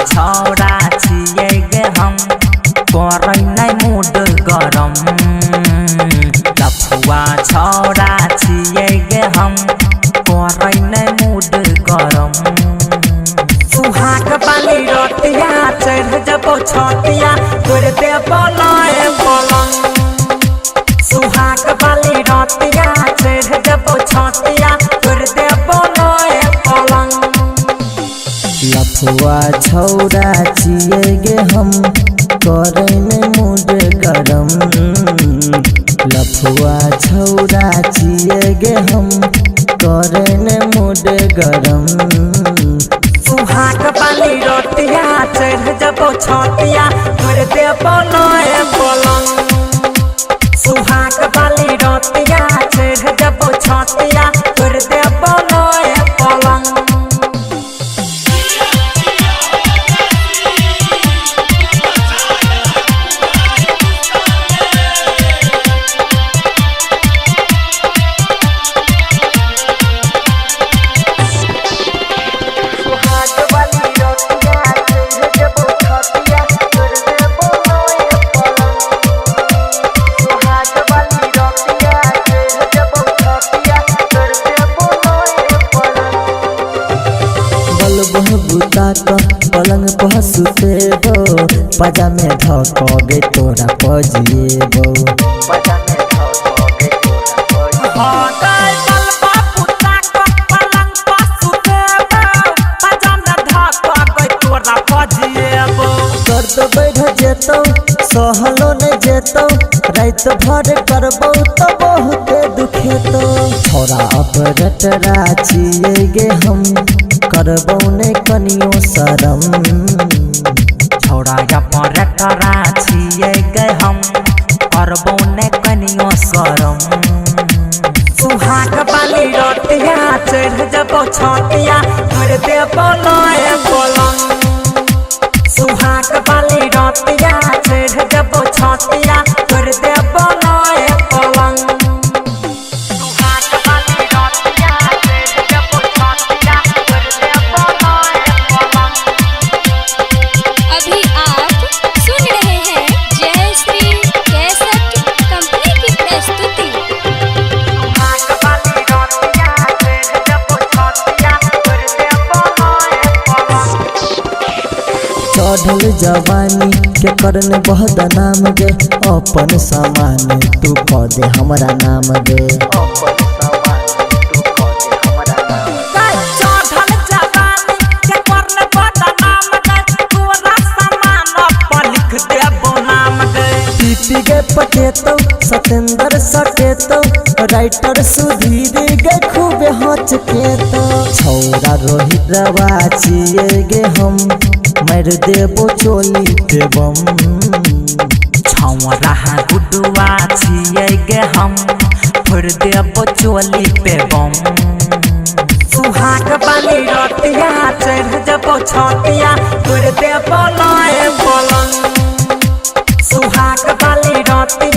छौड़ा छिए गे हम करे नै मूड गरम। लफुआ छौड़ा छिए गे हम करे नै मूड गरम। सुहाग वाली रोटिया चढ़ जबो छतिया तोड़ दे बनाए पलंग। सुहाग वाली रोटिया चढ़ जबो छतिया तोड़ दे बनाए पलंग। लफुआ छौड़ा छिए गे हम करे नै मूड गरम। लफुआ छौड़ा छिए गे हम करे नै मूड गरम। सुहाग वाली रोटिया चढ़ जबो छतिया तोड़ दे बनाए पलंग। सुहाग वाली रोटिया चढ़ जबो छतिया तोड़ दे बनाए पलंग। बुता पलंग पर सुतेबो पजा में धके तोरा पजिएबो। दर्द बढ़ जेतौ सहलो नहीं जेतौ रात भर करबौ तो बहुत दुखेतौ। छोरा अब रटरा छिए गे हम करबौ ने कनियो शरम। छौड़ा अपन रटरा छिए गे हम करबौ ने कनियो शरम। सुहाग वाली रोटिया चढ़ जबो छतिया तोड़ दे बनाए पलंग। सुहाग वाली रोटिया चढ़ जबो छतिया तोड़ दे बनाए पलंग। चढ़ल जवानी के करने बहुत नाम गे अपन सामान तू कह दे हमरा नाम गे। पीपी गे पटेतौ सतेंद्र सटेतौ राइटर सुधीर गे खूब हचकेतौ। छौड़ा रोहित रवा छिए गे हम मार देबो चोली पे बम। छौड़ा गुडुआ छिए गे हम फोड़ देबो चोली पे बम। सुहाग वाली रोटिया चढ़ जबो छतिया तोड़ दे बनाए पलंग। सुहाग वाली रोटिया